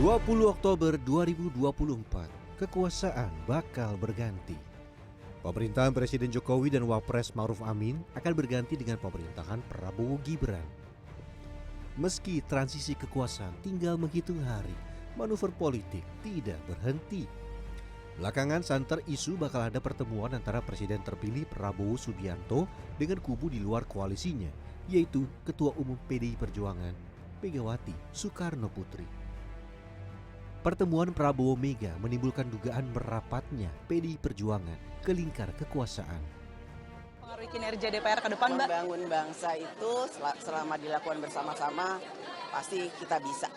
20 Oktober 2024, kekuasaan bakal berganti. Pemerintahan Presiden Jokowi dan Wapres Ma'ruf Amin akan berganti dengan pemerintahan Prabowo Gibran. Meski transisi kekuasaan tinggal menghitung hari, manuver politik tidak berhenti. Belakangan santer isu bakal ada pertemuan antara Presiden terpilih Prabowo Subianto dengan kubu di luar koalisinya, yaitu Ketua Umum PDI Perjuangan, Megawati Soekarno Putri. Pertemuan Prabowo Mega menimbulkan dugaan merapatnya PDI Perjuangan ke lingkar kekuasaan. Pengaruhi kinerja DPR ke depan, Mbak? Membangun bangsa itu selama dilakukan bersama-sama pasti kita bisa.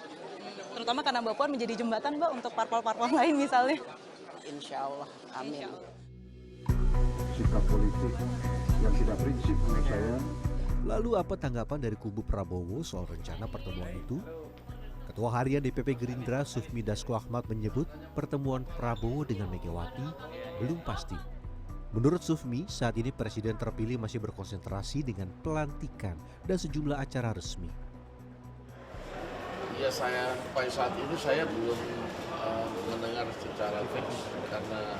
Terutama karena Mbak Puan menjadi jembatan, Mbak, untuk parpol-parpol lain misalnya. Insya Allah, amin. Sikap politik yang tidak prinsip menurut saya. Lalu apa tanggapan dari kubu Prabowo soal rencana pertemuan itu? Ketua Harian DPP Gerindra Sufmi Dasko Ahmad menyebut pertemuan Prabowo dengan Megawati belum pasti. Menurut Sufmi, saat ini Presiden terpilih masih berkonsentrasi dengan pelantikan dan sejumlah acara resmi. Ya, pada saat ini saya belum mendengar secara fix karena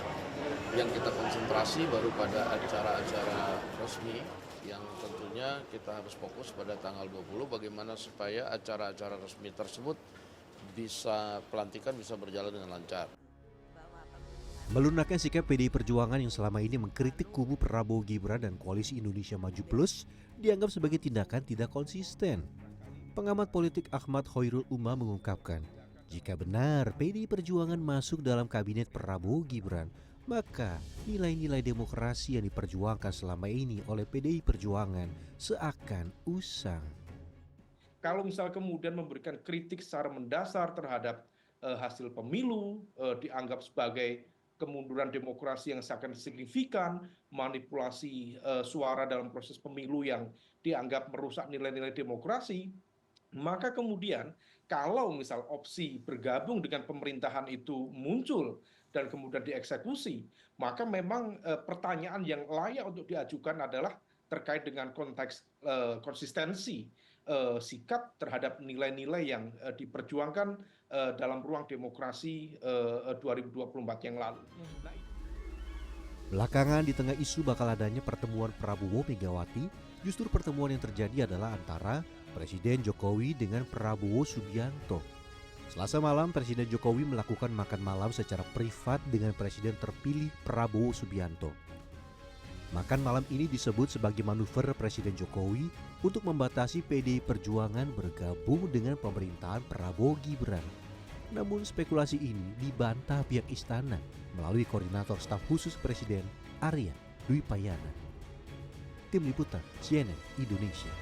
yang kita konsentrasi baru pada acara-acara resmi yang tentunya kita harus fokus pada tanggal 20 bagaimana supaya acara-acara resmi tersebut pelantikan bisa berjalan dengan lancar. Melunaknya sikap PDI Perjuangan yang selama ini mengkritik kubu Prabowo Gibran dan Koalisi Indonesia Maju Plus dianggap sebagai tindakan tidak konsisten. Pengamat politik Ahmad Hoirul Umam mengungkapkan, jika benar PDI Perjuangan masuk dalam kabinet Prabowo Gibran, maka nilai-nilai demokrasi yang diperjuangkan selama ini oleh PDI Perjuangan seakan usang. Kalau misal kemudian memberikan kritik secara mendasar terhadap hasil pemilu, dianggap sebagai kemunduran demokrasi yang sangat signifikan, manipulasi suara dalam proses pemilu yang dianggap merusak nilai-nilai demokrasi, maka kemudian kalau misal opsi bergabung dengan pemerintahan itu muncul dan kemudian dieksekusi, maka memang pertanyaan yang layak untuk diajukan adalah terkait dengan konteks konsistensi sikap terhadap nilai-nilai yang diperjuangkan dalam ruang demokrasi 2024 yang lalu. Belakangan di tengah isu bakal adanya pertemuan Prabowo Megawati, justru pertemuan yang terjadi adalah antara Presiden Jokowi dengan Prabowo Subianto. Selasa malam, Presiden Jokowi melakukan makan malam secara privat dengan Presiden terpilih Prabowo Subianto. Makan malam ini disebut sebagai manuver Presiden Jokowi untuk membatasi PDI Perjuangan bergabung dengan pemerintahan Prabowo Gibran. Namun spekulasi ini dibantah pihak istana melalui Koordinator Staf Khusus Presiden Arya Dwi Payana. Tim Liputan CNN Indonesia.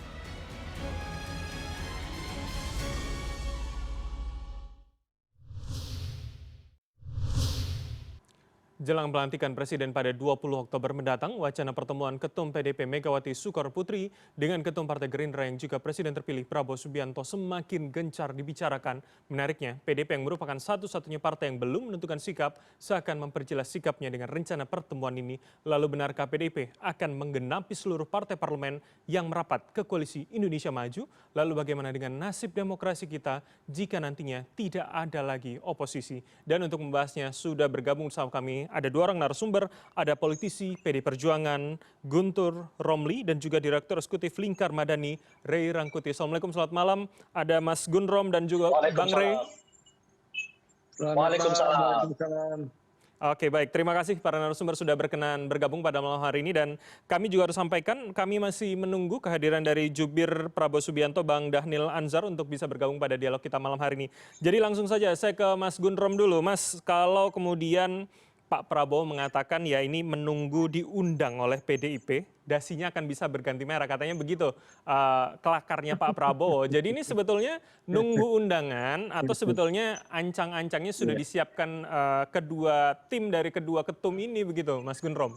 Jelang pelantikan Presiden pada 20 Oktober mendatang, wacana pertemuan Ketum PDP Megawati Soekarno Putri dengan Ketum Partai Gerindra yang juga Presiden terpilih Prabowo Subianto semakin gencar dibicarakan. Menariknya, PDP yang merupakan satu-satunya partai yang belum menentukan sikap seakan memperjelas sikapnya dengan rencana pertemuan ini. Lalu benarkah PDP akan menggenapi seluruh partai parlemen yang merapat ke Koalisi Indonesia Maju? Lalu bagaimana dengan nasib demokrasi kita jika nantinya tidak ada lagi oposisi? Dan untuk membahasnya sudah bergabung bersama kami ada dua orang narasumber, ada politisi PD Perjuangan Guntur Romli dan juga Direktur Eksekutif Lingkar Madani Ray Rangkuti. Assalamualaikum, selamat malam. Ada Mas Gunrom dan juga Bang Ray. Waalaikumsalam. Oke, baik. Terima kasih para narasumber sudah berkenan bergabung pada malam hari ini. Dan kami juga harus sampaikan, kami masih menunggu kehadiran dari Jubir Prabowo Subianto, Bang Dhanil Anzar, untuk bisa bergabung pada dialog kita malam hari ini. Jadi langsung saja, saya ke Mas Gunrom dulu. Mas, kalau kemudian Pak Prabowo mengatakan ya ini menunggu diundang oleh PDIP, dasinya akan bisa berganti merah, katanya begitu kelakarnya Pak Prabowo. Jadi ini sebetulnya nunggu undangan atau sebetulnya ancang-ancangnya sudah disiapkan kedua tim dari kedua ketum ini begitu, Mas Gunrom?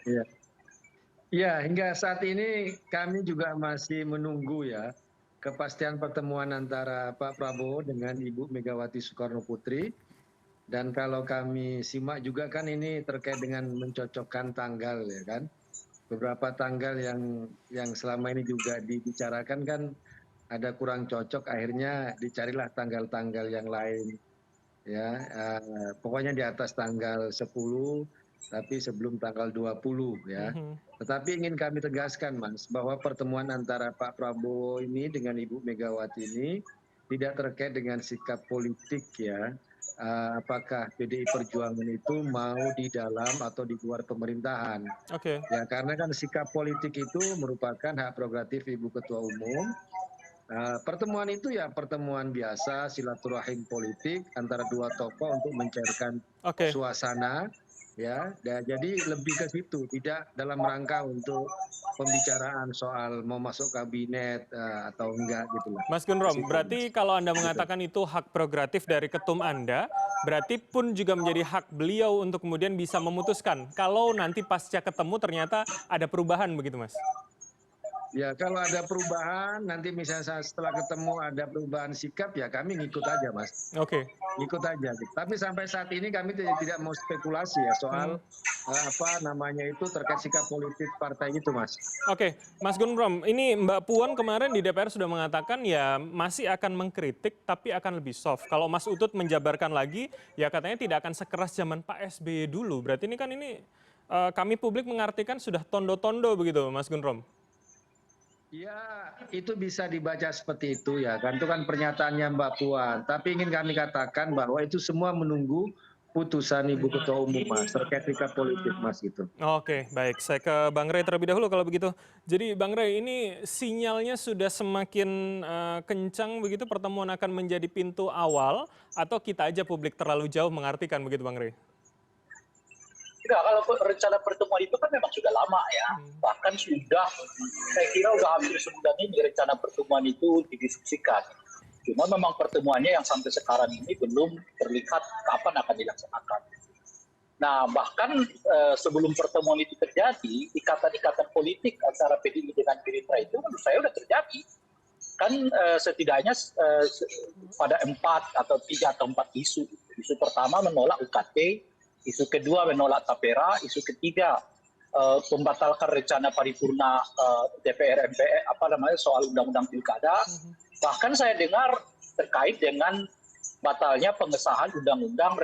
Iya. Ya, hingga saat ini kami juga masih menunggu ya kepastian pertemuan antara Pak Prabowo dengan Ibu Megawati Soekarno Putri. Dan kalau kami simak juga kan ini terkait dengan mencocokkan tanggal ya kan. Beberapa tanggal yang selama ini juga dibicarakan kan ada kurang cocok, akhirnya dicarilah tanggal-tanggal yang lain. ya, pokoknya di atas tanggal 10 tapi sebelum tanggal 20 ya. Tetapi ingin kami tegaskan Mas bahwa pertemuan antara Pak Prabowo ini dengan Ibu Megawati ini tidak terkait dengan sikap politik ya. Apakah PDI Perjuangan itu mau di dalam atau di luar pemerintahan. Oke. Ya karena kan sikap politik itu merupakan hak prerogatif Ibu Ketua Umum. Pertemuan itu ya pertemuan biasa silaturahim politik antara dua tokoh untuk mencairkan Oke. suasana ya. Jadi lebih ke situ, tidak dalam rangka untuk pembicaraan soal mau masuk kabinet atau enggak gitu lah. Mas Gun Rom, Situ, berarti Mas. kalau Anda mengatakan itu hak prerogatif dari ketum Anda, berarti pun juga menjadi hak beliau untuk kemudian bisa memutuskan kalau nanti pasca ketemu ternyata ada perubahan begitu Mas? Ya kalau ada perubahan nanti misalnya setelah ketemu ada perubahan sikap ya kami ngikut aja Mas. Oke. Ngikut aja. Tapi sampai saat ini kami tidak mau spekulasi ya soal apa namanya itu terkait sikap politik partai itu Mas. Oke, Mas Gun Rom, ini Mbak Puan kemarin di DPR sudah mengatakan ya masih akan mengkritik tapi akan lebih soft. Kalau Mas Utut menjabarkan lagi ya katanya tidak akan sekeras zaman Pak SBY dulu. Berarti ini kan kami publik mengartikan sudah tondo-tondo begitu Mas Gun Rom. Ya, itu bisa dibaca seperti itu ya. Kan itu kan pernyataannya Mbak Puan. Tapi ingin kami katakan bahwa itu semua menunggu putusan Ibu Ketua Umum Mas terkait sikap politik Mas itu. Oke, baik. Saya ke Bang Rey terlebih dahulu kalau begitu. Jadi Bang Rey, ini sinyalnya sudah semakin kencang begitu pertemuan akan menjadi pintu awal atau kita aja publik terlalu jauh mengartikan begitu Bang Rey? Tidak, kalau rencana pertemuan itu kan memang sudah lama ya. Bahkan sudah, saya kira sudah hampir sebulan ini rencana pertemuan itu didiskusikan. Cuma memang pertemuannya yang sampai sekarang ini belum terlihat kapan akan dilaksanakan. Nah, bahkan sebelum pertemuan itu terjadi, ikatan-ikatan politik antara PDI dengan Gerindra itu menurut saya sudah terjadi. Kan setidaknya pada 4 atau 3 atau 4 isu. Isu pertama menolak UKT, isu kedua menolak tapera, isu ketiga membatalkan rencana paripurna DPR MPR soal undang-undang pilkada. Bahkan saya dengar terkait dengan batalnya pengesahan undang-undang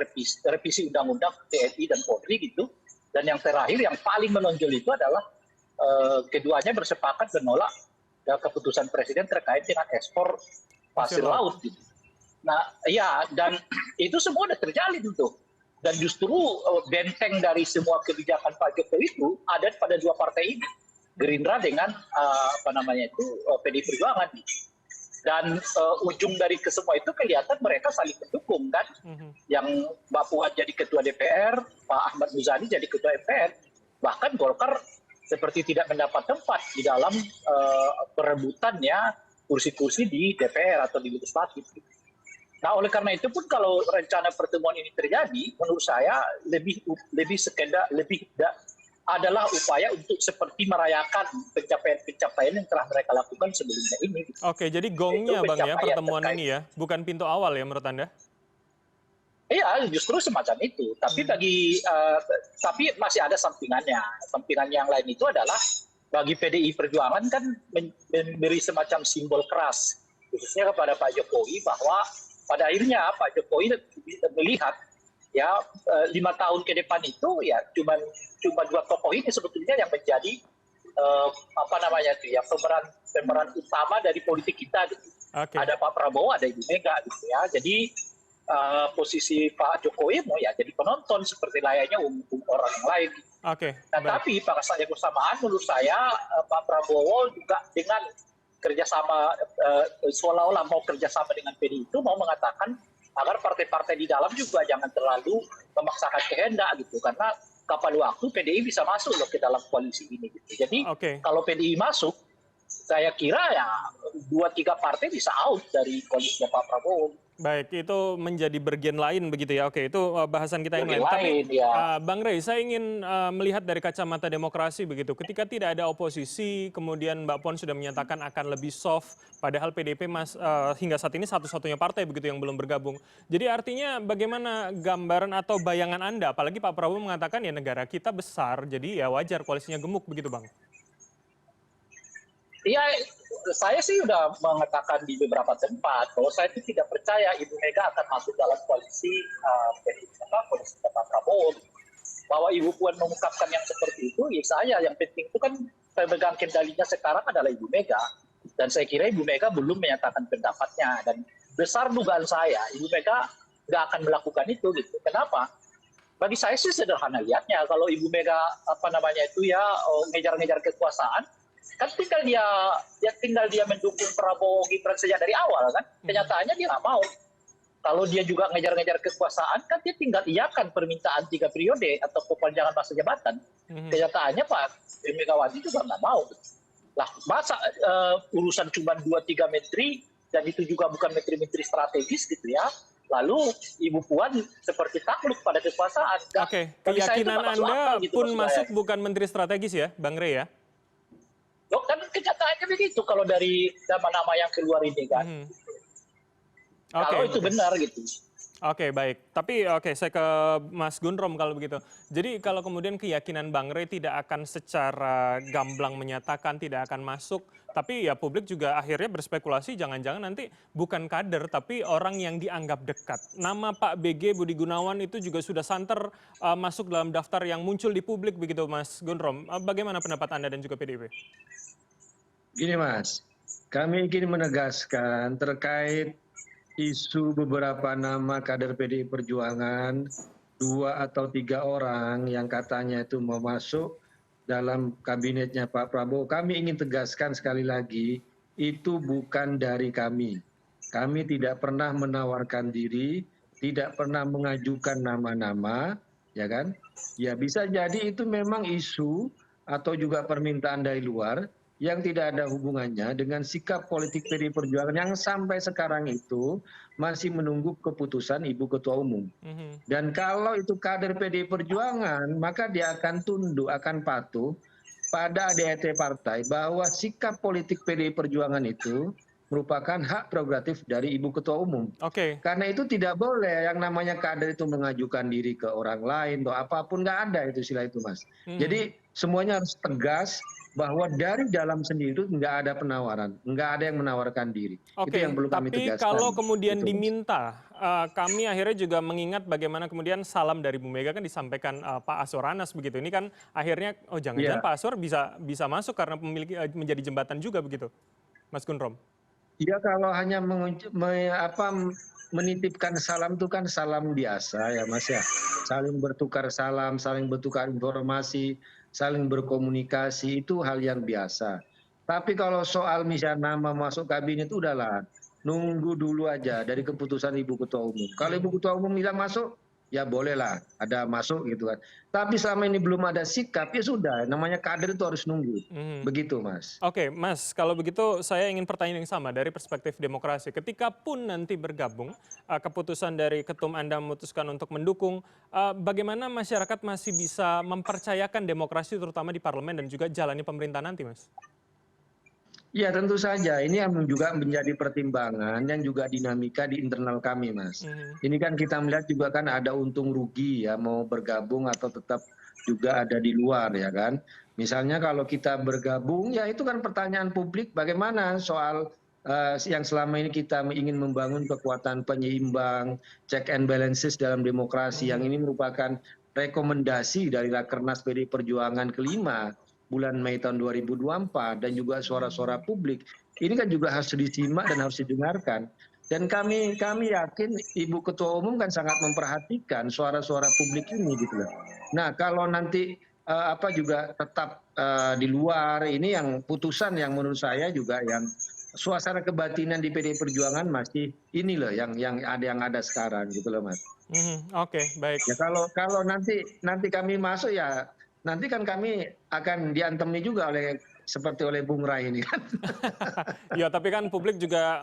revisi undang-undang TNI dan Polri gitu. Dan yang terakhir yang paling menonjol itu adalah keduanya bersepakat menolak keputusan presiden terkait dengan ekspor pasir laut gitu. Nah, ya, dan itu semua sudah terjalin tuh. Dan justru benteng dari semua kebijakan Pak Jokowi itu ada pada dua partai ini, Gerindra dengan PDI Perjuangan. Dan ujung dari kesemua itu kelihatan mereka saling mendukung kan. Yang Mbak Puan jadi ketua DPR, Pak Ahmad Muzani jadi ketua MPR. Bahkan Golkar seperti tidak mendapat tempat di dalam perebutannya kursi-kursi di DPR atau di legislatif. Nah, oleh karena itu pun kalau rencana pertemuan ini terjadi, menurut saya adalah upaya untuk seperti merayakan pencapaian-pencapaian yang telah mereka lakukan sebelumnya ini. Oke, jadi gongnya Bang ya pertemuan ini ya, bukan pintu awal ya menurut Anda? Iya, justru semacam itu. Tapi tapi masih ada sampingannya. Sampingan yang lain itu adalah bagi PDI Perjuangan kan memberi semacam simbol keras, khususnya kepada Pak Jokowi bahwa pada akhirnya Pak Jokowi melihat ya 5 tahun ke depan itu ya cuma dua tokoh ini sebetulnya yang menjadi pemeran utama dari politik kita gitu. Okay. Ada Pak Prabowo, ada Ibu Mega gitu ya. Jadi posisi Pak Jokowi mau ya jadi penonton seperti layaknya orang yang lain. Oke. Nah, tapi pada saat yang bersamaan menurut saya Pak Prabowo juga dengan kerjasama seolah-olah mau kerjasama dengan PDI itu mau mengatakan agar partai-partai di dalam juga jangan terlalu memaksakan kehendak gitu karena kapan waktu PDI bisa masuk loh ke dalam koalisi ini gitu. Jadi kalau PDI masuk saya kira ya 2-3 partai bisa out dari koalisi Pak Prabowo. Baik, itu menjadi bagian lain begitu ya. Oke, itu bahasan kita yang lain. Tapi Bang Rey, saya ingin melihat dari kacamata demokrasi begitu. Ketika tidak ada oposisi, kemudian Mbak Puan sudah menyatakan akan lebih soft, padahal PDIP hingga saat ini satu-satunya partai begitu yang belum bergabung. Jadi artinya bagaimana gambaran atau bayangan Anda, apalagi Pak Prabowo mengatakan ya negara kita besar, jadi ya wajar koalisinya gemuk begitu Bang? Iya, saya sih udah mengatakan di beberapa tempat bahwa saya itu tidak percaya Ibu Mega akan masuk dalam koalisi koalisi Pak Prabowo. Bahwa Ibu Puan mengungkapkan yang seperti itu, ya saya yang penting itu kan pemegang kendalinya sekarang adalah Ibu Mega. Dan saya kira Ibu Mega belum menyatakan pendapatnya. Dan besar dugaan saya, Ibu Mega nggak akan melakukan itu gitu. Kenapa? Bagi saya sih sederhana lihatnya. Kalau Ibu Mega ngejar-ngejar kekuasaan, kan tinggal dia mendukung Prabowo Gibran sejak dari awal kan. Kenyataannya dia nggak mau. Kalau dia juga ngejar-ngejar kekuasaan, kan dia tinggal iakan permintaan 3 periode atau perpanjangan masa jabatan. Kenyataannya Pak Megawati juga nggak mau. Lah masa urusan cuma 2-3 menteri dan itu juga bukan menteri-menteri strategis gitu ya. Lalu Ibu Puan seperti takluk pada kekuasaan. Oke, keyakinan Anda gitu, pun masuk bukan menteri strategis ya, Bang Rey ya? Loh, kan kenyataannya begitu kalau dari nama-nama yang keluar ini kan. Kalau itu benar gitu. Oke, baik. Tapi saya ke Mas Gundrom kalau begitu. Jadi kalau kemudian keyakinan Bang Rey tidak akan secara gamblang menyatakan tidak akan masuk, tapi ya publik juga akhirnya berspekulasi jangan-jangan nanti bukan kader tapi orang yang dianggap dekat. Nama Pak BG Budi Gunawan itu juga sudah santer masuk dalam daftar yang muncul di publik begitu Mas Gundrom. Bagaimana pendapat Anda dan juga PDIP? Gini Mas, kami ingin menegaskan terkait isu beberapa nama kader PDI Perjuangan, 2 atau 3 orang yang katanya itu mau masuk dalam kabinetnya Pak Prabowo. Kami ingin tegaskan sekali lagi, itu bukan dari kami. Kami tidak pernah menawarkan diri, tidak pernah mengajukan nama-nama, ya kan? Ya bisa jadi itu memang isu atau juga permintaan dari luar yang tidak ada hubungannya dengan sikap politik PDI Perjuangan yang sampai sekarang itu masih menunggu keputusan Ibu Ketua Umum. Dan kalau itu kader PDI Perjuangan, maka dia akan tunduk, akan patuh pada ADRT partai bahwa sikap politik PDI Perjuangan itu merupakan hak prerogatif dari Ibu Ketua Umum. Karena itu tidak boleh yang namanya kader itu mengajukan diri ke orang lain atau apapun, nggak ada itu istilah itu Mas. Jadi semuanya harus tegas bahwa dari dalam sendiri itu nggak ada penawaran, nggak ada yang menawarkan diri. Itu yang perlu kami tegaskan. Tapi kalau kemudian diminta, kami akhirnya juga mengingat bagaimana kemudian salam dari Bu Mega kan disampaikan Pak Aswar Anas begitu. Ini kan akhirnya, jangan-jangan Pak Aswar bisa masuk karena menjadi jembatan juga begitu, Mas Gundrom. Ya kalau hanya menitipkan salam itu kan salam biasa ya Mas ya. Saling bertukar salam, saling bertukar informasi, saling berkomunikasi itu hal yang biasa. Tapi kalau soal misalnya nama masuk kabinet udahlah, nunggu dulu aja dari keputusan Ibu Ketua Umum. Kalau Ibu Ketua Umum bilang masuk, ya bolehlah ada masuk gitu kan. Tapi selama ini belum ada sikap, ya sudah, namanya kader itu harus nunggu. Begitu Mas. Oke Mas, kalau begitu saya ingin pertanyaan yang sama dari perspektif demokrasi. Ketika pun nanti bergabung, keputusan dari ketum Anda memutuskan untuk mendukung, bagaimana masyarakat masih bisa mempercayakan demokrasi terutama di parlemen dan juga jalani pemerintahan nanti Mas? Ya tentu saja, ini yang juga menjadi pertimbangan yang juga dinamika di internal kami Mas. Ini kan kita melihat juga kan ada untung rugi ya, mau bergabung atau tetap juga ada di luar ya kan. Misalnya kalau kita bergabung ya itu kan pertanyaan publik bagaimana soal yang selama ini kita ingin membangun kekuatan penyeimbang, check and balances dalam demokrasi yang ini merupakan rekomendasi dari Rakernas PDI Perjuangan kelima bulan Mei tahun 2024 dan juga suara-suara publik ini kan juga harus disimak dan harus didengarkan. Dan kami yakin Ibu Ketua Umum kan sangat memperhatikan suara-suara publik ini gitu loh. Nah kalau nanti juga tetap di luar ini yang putusan yang menurut saya juga yang suasana kebatinan di PDI Perjuangan masih ini loh yang ada sekarang gitu loh Mas. Oke, baik. Ya kalau nanti kami masuk ya nanti kan kami akan diantemi juga seperti oleh Bung Rai ini kan. Ya tapi kan publik juga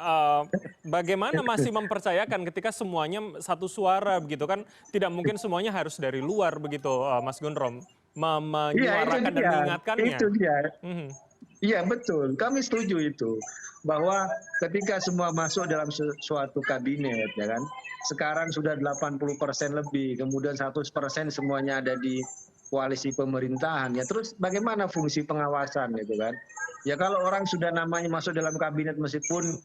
bagaimana masih mempercayakan ketika semuanya satu suara begitu kan. Tidak mungkin semuanya harus dari luar begitu Mas Gundrom. Menyuarakan dan mengingatkannya. Itu dia. Iya betul, kami setuju itu. Bahwa ketika semua masuk dalam suatu kabinet ya kan. Sekarang sudah 80% lebih, kemudian 100% semuanya ada di koalisi pemerintahan ya. Terus bagaimana fungsi pengawasan gitu kan? Ya kalau orang sudah namanya masuk dalam kabinet meskipun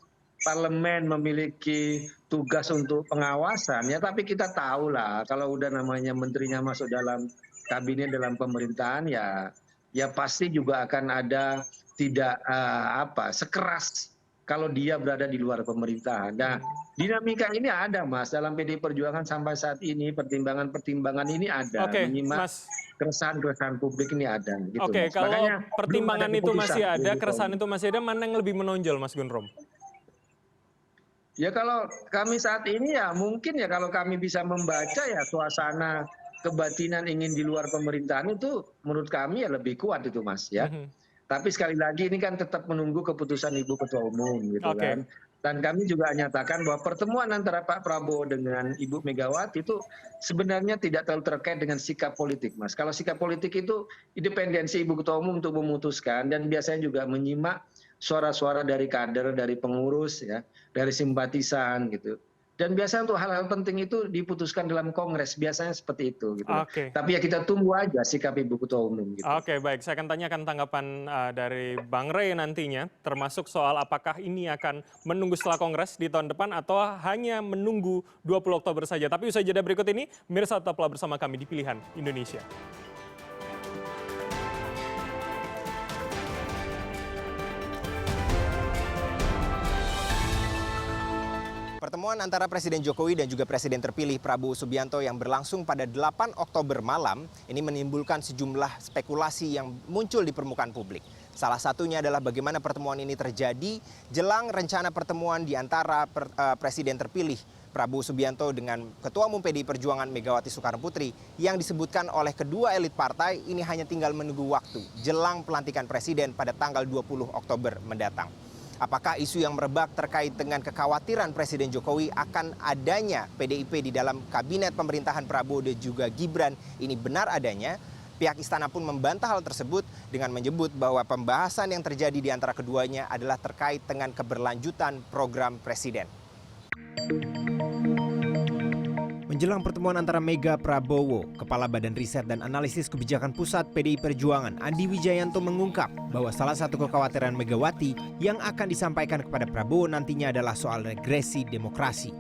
parlemen memiliki tugas untuk pengawasan ya, tapi kita tahu lah kalau udah namanya menterinya masuk dalam kabinet dalam pemerintahan ya pasti juga akan ada tidak sekeras kalau dia berada di luar pemerintahan. Nah, dinamika ini ada Mas dalam PDI Perjuangan sampai saat ini, pertimbangan-pertimbangan ini ada, Oke, menyimak Mas. keresahan-keresahan publik ini ada gitu. Oke, Mas. kalau Makanya pertimbangan itu masih ada, gitu. keresahan itu masih ada, mana yang lebih menonjol Mas Gun Rom? Ya kalau kami saat ini ya mungkin ya kalau kami bisa membaca ya suasana kebatinan ingin di luar pemerintahan itu menurut kami ya lebih kuat itu Mas ya. Tapi sekali lagi ini kan tetap menunggu keputusan Ibu Ketua Umum gitu kan. Dan kami juga nyatakan bahwa pertemuan antara Pak Prabowo dengan Ibu Megawati itu sebenarnya tidak terlalu terkait dengan sikap politik Mas. Kalau sikap politik itu independensi Ibu Ketua Umum untuk memutuskan dan biasanya juga menyimak suara-suara dari kader, dari pengurus ya, dari simpatisan gitu. Dan biasanya untuk hal-hal penting itu diputuskan dalam kongres, biasanya seperti itu gitu. Tapi ya kita tunggu aja sikap Ibu Ketua Umum gitu. Oke, baik. Saya akan tanyakan tanggapan dari Bang Rey nantinya, termasuk soal apakah ini akan menunggu setelah kongres di tahun depan atau hanya menunggu 20 Oktober saja. Tapi usai jeda berikut ini, mirsa tetaplah bersama kami di Pilihan Indonesia. Pertemuan antara Presiden Jokowi dan juga Presiden terpilih Prabowo Subianto yang berlangsung pada 8 Oktober malam ini menimbulkan sejumlah spekulasi yang muncul di permukaan publik. Salah satunya adalah bagaimana pertemuan ini terjadi jelang rencana pertemuan di antara Presiden terpilih Prabowo Subianto dengan Ketua Umum PDI Perjuangan Megawati Soekarno Putri yang disebutkan oleh kedua elit partai ini hanya tinggal menunggu waktu jelang pelantikan Presiden pada tanggal 20 Oktober mendatang. Apakah isu yang merebak terkait dengan kekhawatiran Presiden Jokowi akan adanya PDIP di dalam kabinet pemerintahan Prabowo dan juga Gibran ini benar adanya? Pihak istana pun membantah hal tersebut dengan menyebut bahwa pembahasan yang terjadi di antara keduanya adalah terkait dengan keberlanjutan program Presiden. Menjelang pertemuan antara Mega Prabowo, Kepala Badan Riset dan Analisis Kebijakan Pusat PDI Perjuangan Andi Wijayanto mengungkap bahwa salah satu kekhawatiran Megawati yang akan disampaikan kepada Prabowo nantinya adalah soal regresi demokrasi.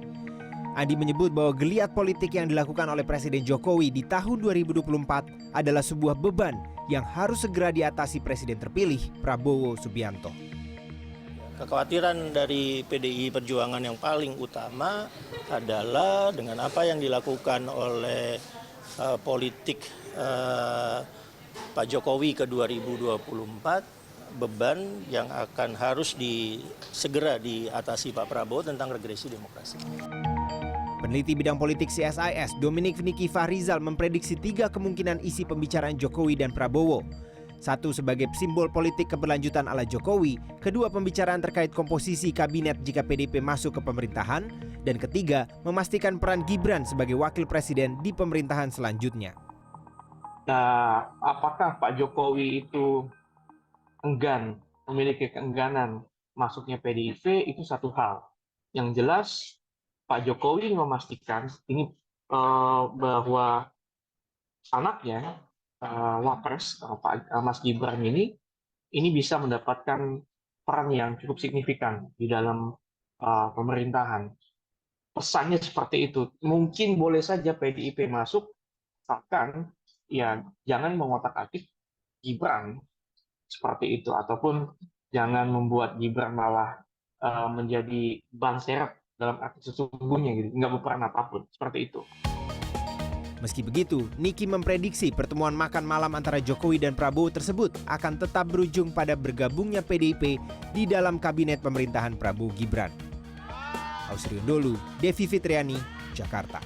Andi menyebut bahwa geliat politik yang dilakukan oleh Presiden Jokowi di tahun 2024 adalah sebuah beban yang harus segera diatasi Presiden terpilih Prabowo Subianto. Kekhawatiran dari PDI Perjuangan yang paling utama adalah dengan apa yang dilakukan oleh politik Pak Jokowi ke 2024, beban yang akan harus segera diatasi Pak Prabowo tentang regresi demokrasi. Peneliti bidang politik CSIS Dominic Niki Fahrizal memprediksi 3 kemungkinan isi pembicaraan Jokowi dan Prabowo. 1 sebagai simbol politik keberlanjutan ala Jokowi, 2 pembicaraan terkait komposisi kabinet jika PDIP masuk ke pemerintahan, dan 3 memastikan peran Gibran sebagai wakil presiden di pemerintahan selanjutnya. Nah, apakah Pak Jokowi itu enggan, memiliki keengganan masuknya PDIP itu satu hal. Yang jelas Pak Jokowi memastikan ini bahwa anaknya Wapres Pak Mas Gibran ini bisa mendapatkan peran yang cukup signifikan di dalam pemerintahan. Pesannya seperti itu. Mungkin boleh saja PDIP masuk, asalkan ya jangan mengotak-atik Gibran seperti itu, ataupun jangan membuat Gibran malah menjadi ban serep dalam arti sesungguhnya gitu, nggak berperan apapun seperti itu. Meski begitu, Niki memprediksi pertemuan makan malam antara Jokowi dan Prabowo tersebut akan tetap berujung pada bergabungnya PDIP di dalam kabinet pemerintahan Prabowo Gibran. Ausriun Dholu, Devi Fitriani, Jakarta.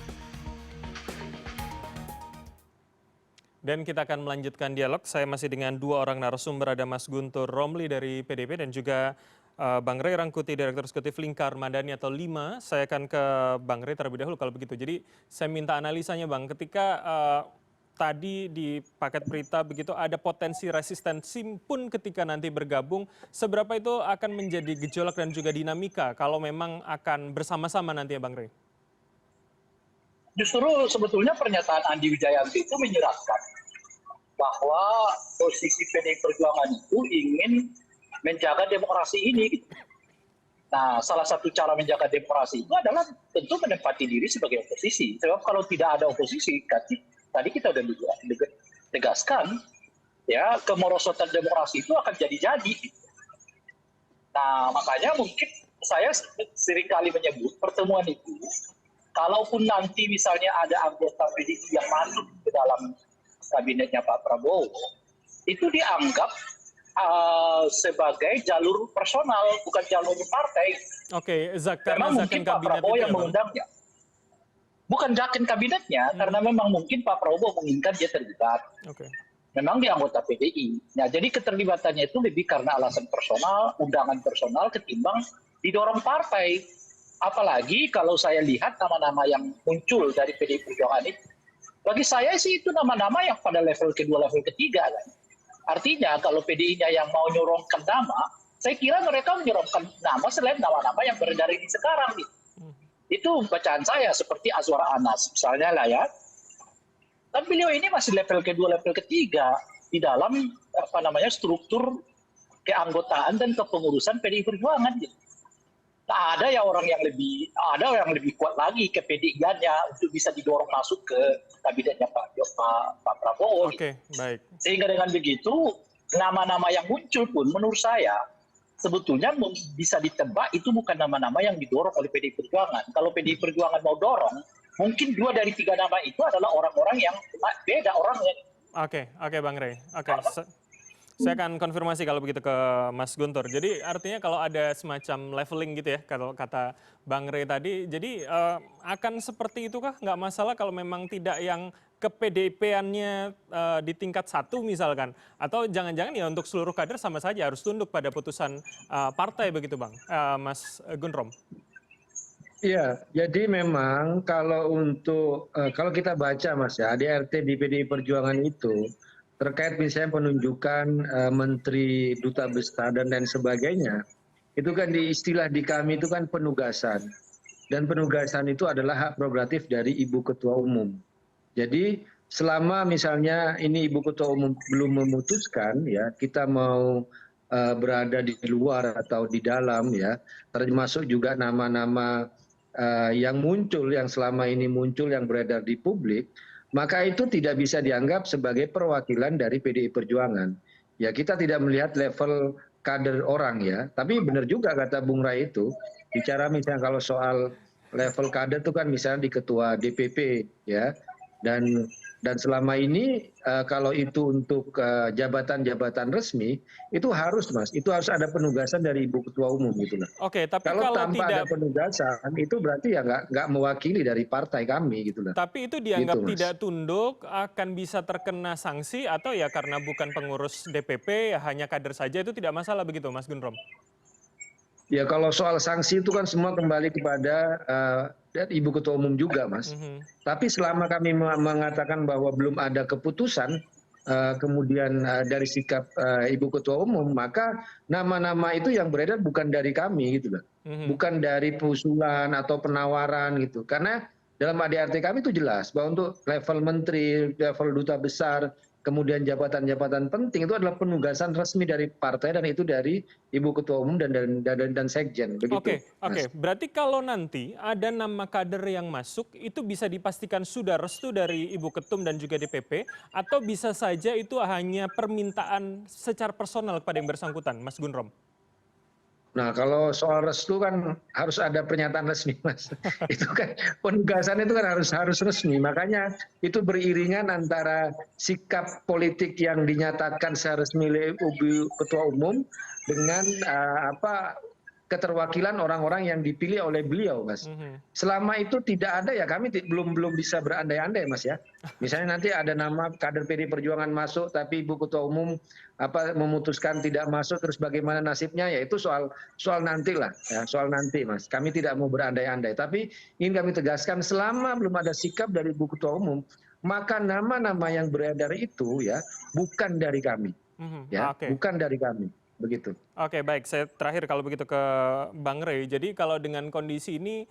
Dan kita akan melanjutkan dialog. Saya masih dengan 2 orang narasumber, ada Mas Guntur Romli dari PDIP dan juga Bang Rey Rangkuti, Direktur Eksekutif Lingkar Madani atau LIMA. Saya akan ke Bang Rey terlebih dahulu kalau begitu. Jadi saya minta analisanya Bang, ketika tadi di paket berita begitu ada potensi resistensi pun ketika nanti bergabung, seberapa itu akan menjadi gejolak dan juga dinamika kalau memang akan bersama-sama nanti ya Bang Rey? Justru sebetulnya pernyataan Andi Wijayanto itu menyeratkan bahwa posisi PDI Perjuangan itu ingin menjaga demokrasi ini. Nah, salah satu cara menjaga demokrasi itu adalah tentu menempati diri sebagai oposisi. Sebab kalau tidak ada oposisi, tadi kita sudah tegaskan, ya kemerosotan demokrasi itu akan jadi-jadi. Nah, makanya mungkin saya seringkali menyebut pertemuan itu, kalaupun nanti misalnya ada anggota PDI yang masuk ke dalam kabinetnya Pak Prabowo, itu dianggap sebagai jalur personal, bukan jalur partai. Oke, karena memang mungkin Pak Prabowo yang mengundangnya. Bukan jakin kabinetnya, karena memang mungkin Pak Prabowo menginginkan dia terlibat. Memang di anggota PDI. Nah, jadi keterlibatannya itu lebih karena alasan personal, undangan personal, ketimbang didorong partai. Apalagi kalau saya lihat nama-nama yang muncul dari PDI Perjuangan itu, bagi saya sih itu nama-nama yang pada level kedua, level ketiga kan. Artinya kalau PDI-nya yang mau nyorongkan nama, saya kira mereka menyorongkan nama selain nama-nama yang beredar ini sekarang. Itu bacaan saya, seperti Azwar Anas misalnya lah ya. Dan beliau ini masih level kedua, level ketiga di dalam struktur keanggotaan dan kepengurusan PDI Perjuangan. Nah, ada orang yang lebih kuat lagi ke PDI-nya untuk bisa didorong masuk ke kabinetnya Pak Prabowo. Oke, baik. Sehingga dengan begitu nama-nama yang muncul pun menurut saya sebetulnya bisa ditebak itu bukan nama-nama yang didorong oleh PDI Perjuangan. Kalau PDI Perjuangan mau dorong, mungkin 2 dari 3 nama itu adalah orang-orang yang beda orangnya. Oke, Bang Rey. Saya akan konfirmasi kalau begitu ke Mas Guntur. Jadi artinya kalau ada semacam leveling gitu ya, kalau kata Bang Rey tadi, jadi akan seperti itu kah? Nggak masalah kalau memang tidak yang ke PDIP-annya di tingkat 1 misalkan, atau jangan-jangan ya untuk seluruh kader sama saja harus tunduk pada putusan partai begitu Bang, Mas Gunrom? Iya, jadi memang kalau kalau kita baca Mas ya, ADRT di PDI Perjuangan itu terkait misalnya penunjukan menteri, duta besar dan lain sebagainya, itu kan istilah di kami itu kan penugasan, dan penugasan itu adalah hak prerogatif dari Ibu Ketua Umum. Jadi selama misalnya ini Ibu Ketua Umum belum memutuskan ya, kita mau berada di luar atau di dalam ya, termasuk juga nama-nama yang muncul, yang selama ini muncul, yang beredar di publik, maka itu tidak bisa dianggap sebagai perwakilan dari PDI Perjuangan. Ya, kita tidak melihat level kader orang ya, tapi benar juga kata Bung Rai itu, bicara misalnya kalau soal level kader itu kan misalnya di ketua DPP ya, dan selama ini kalau itu untuk jabatan-jabatan resmi itu harus Mas, itu harus ada penugasan dari Ibu Ketua Umum gitu lah. Oke, tapi kalau tanpa ada penugasan itu berarti ya nggak mewakili dari partai kami gitu lah. Tapi itu dianggap gitu, tidak tunduk, akan bisa terkena sanksi atau ya karena bukan pengurus DPP, ya hanya kader saja itu tidak masalah begitu Mas Gunrom? Ya kalau soal sanksi itu kan semua kembali kepada Ibu Ketua Umum juga Mas. Tapi selama kami mengatakan bahwa belum ada keputusan kemudian dari sikap Ibu Ketua Umum, maka nama-nama itu yang beredar bukan dari kami gitu loh. Bukan dari usulan atau penawaran gitu. Karena dalam ADRT kami itu jelas bahwa untuk level menteri, level duta besar, kemudian jabatan-jabatan penting itu adalah penugasan resmi dari partai dan itu dari Ibu Ketua Umum dan Sekjen. Oke. Berarti kalau nanti ada nama kader yang masuk itu bisa dipastikan sudah restu dari Ibu Ketum dan juga DPP atau bisa saja itu hanya permintaan secara personal kepada yang bersangkutan, Mas Gunrom? Nah kalau soal restu kan harus ada pernyataan resmi Mas. Itu kan penugasan itu kan harus resmi. Makanya itu beriringan antara sikap politik yang dinyatakan secara resmi oleh Ibu Ketua Umum dengan keterwakilan orang-orang yang dipilih oleh beliau Mas. Selama itu tidak ada ya kami belum bisa berandai-andai Mas ya. Misalnya nanti ada nama kader PDI Perjuangan masuk tapi Ibu Ketua Umum memutuskan tidak masuk, terus bagaimana nasibnya ya itu soal nanti lah ya, soal nanti Mas. Kami tidak mau berandai-andai, tapi ingin kami tegaskan selama belum ada sikap dari Ibu Ketua Umum, maka nama-nama yang beredar itu ya bukan dari kami. Ya, bukan dari kami. begitu. Oke, baik. Saya terakhir kalau begitu ke Bang Rey. Jadi kalau dengan kondisi ini,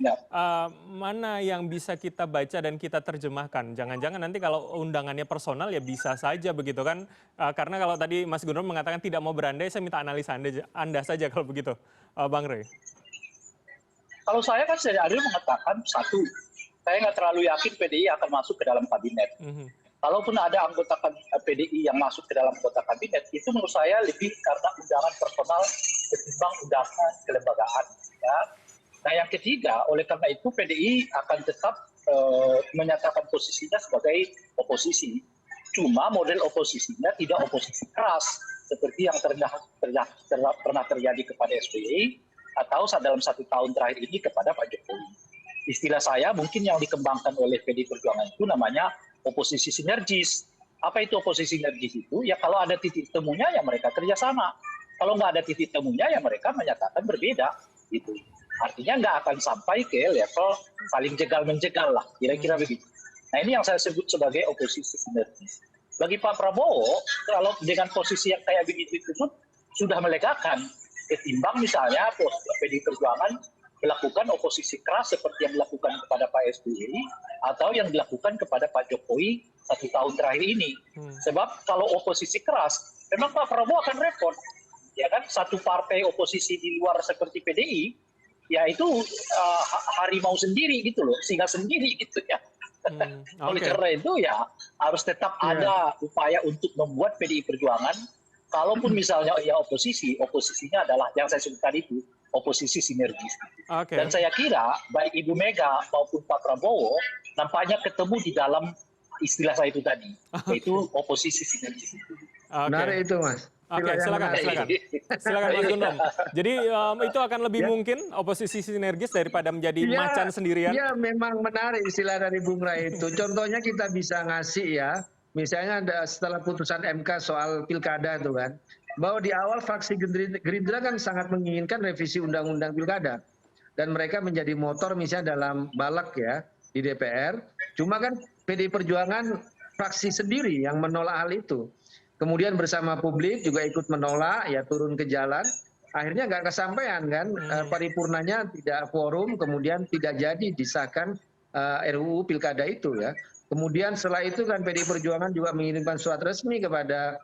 mana yang bisa kita baca dan kita terjemahkan? Jangan-jangan nanti kalau undangannya personal ya bisa saja begitu kan? Karena kalau tadi Mas Gundrom mengatakan tidak mau berandai, saya minta analisa Anda saja kalau begitu, Bang Rey. Kalau saya kan dari awal mengatakan, satu, saya nggak terlalu yakin PDI akan masuk ke dalam kabinet. Kalaupun ada anggota PDI yang masuk ke dalam anggota kabinet, itu menurut saya lebih karena undangan personal ketimbang undangan kelembagaan. Ya. Nah yang ketiga, oleh karena itu PDI akan tetap menyatakan posisinya sebagai oposisi. Cuma model oposisinya tidak oposisi keras, seperti yang pernah terjadi kepada SBY, atau dalam 1 tahun terakhir ini kepada Pak Jokowi. Istilah saya mungkin yang dikembangkan oleh PDI Perjuangan itu namanya oposisi sinergis. Apa itu oposisi sinergis itu? Ya kalau ada titik temunya ya mereka kerjasama. Kalau nggak ada titik temunya ya mereka menyatakan berbeda. Gitu. Artinya nggak akan sampai ke level saling jegal-menjegal lah. Kira-kira begitu. Nah ini yang saya sebut sebagai oposisi sinergis. Bagi Pak Prabowo, kalau dengan posisi yang kayak begitu itu sudah melegakan. Ketimbang misalnya PDI Perjuangan melakukan oposisi keras seperti yang dilakukan kepada Pak SBY atau yang dilakukan kepada Pak Jokowi 1 tahun terakhir ini. Sebab kalau oposisi keras, memang Pak Prabowo akan repot. Ya kan, satu partai oposisi di luar seperti PDI, ya itu harimau sendiri gitu loh, singa sendiri gitu ya. Oleh karena itu ya harus tetap ada upaya untuk membuat PDI Perjuangan, kalaupun misalnya ya oposisinya adalah yang saya sebut tadi itu, oposisi sinergis. Dan saya kira baik Ibu Mega maupun Pak Prabowo nampaknya ketemu di dalam istilah saya itu tadi, yaitu oposisi sinergis. Menarik itu, Mas. Silakan Mas Gundrom. Jadi itu akan lebih mungkin oposisi sinergis daripada menjadi macan sendirian. Iya, memang menarik istilah dari Bung Ray itu. Contohnya kita bisa ngasih ya, misalnya setelah putusan MK soal pilkada itu kan, bahwa di awal fraksi Gerindra kan sangat menginginkan revisi undang-undang pilkada. Dan mereka menjadi motor misalnya dalam balak ya di DPR. Cuma kan PDI Perjuangan fraksi sendiri yang menolak hal itu. Kemudian bersama publik juga ikut menolak, ya turun ke jalan. Akhirnya nggak kesampaian kan, paripurnanya tidak quorum, kemudian tidak jadi disahkan RUU pilkada itu ya. Kemudian setelah itu kan PDI Perjuangan juga mengirimkan surat resmi kepada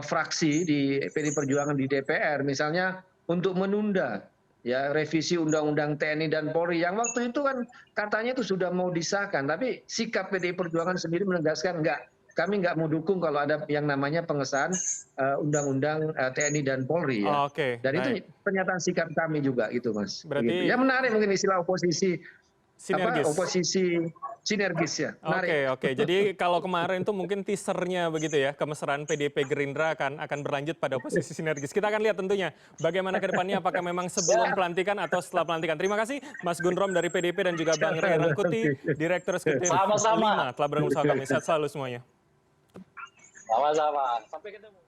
fraksi di PDI Perjuangan di DPR, misalnya untuk menunda ya revisi Undang-Undang TNI dan Polri yang waktu itu kan katanya itu sudah mau disahkan, tapi sikap PDI Perjuangan sendiri menegaskan enggak, kami nggak mau dukung kalau ada yang namanya pengesahan Undang-Undang TNI dan Polri ya. Dan itu pernyataan sikap kami juga gitu, Mas. Berarti ya menarik mungkin istilah oposisi sinergis. Oposisi sinergis ya. Oke. Jadi kalau kemarin itu mungkin teasernya begitu ya, kemesraan PDIP Gerindra akan berlanjut pada oposisi sinergis. Kita akan lihat tentunya bagaimana ke depannya, apakah memang sebelum pelantikan atau setelah pelantikan. Terima kasih Mas Gundrom dari PDIP dan juga Bang Rey Rangkuti, Direktur Eksekutif 5 telah bergabung bersama kami. Sehat selalu semuanya. Sama-sama. Sampai ketemu.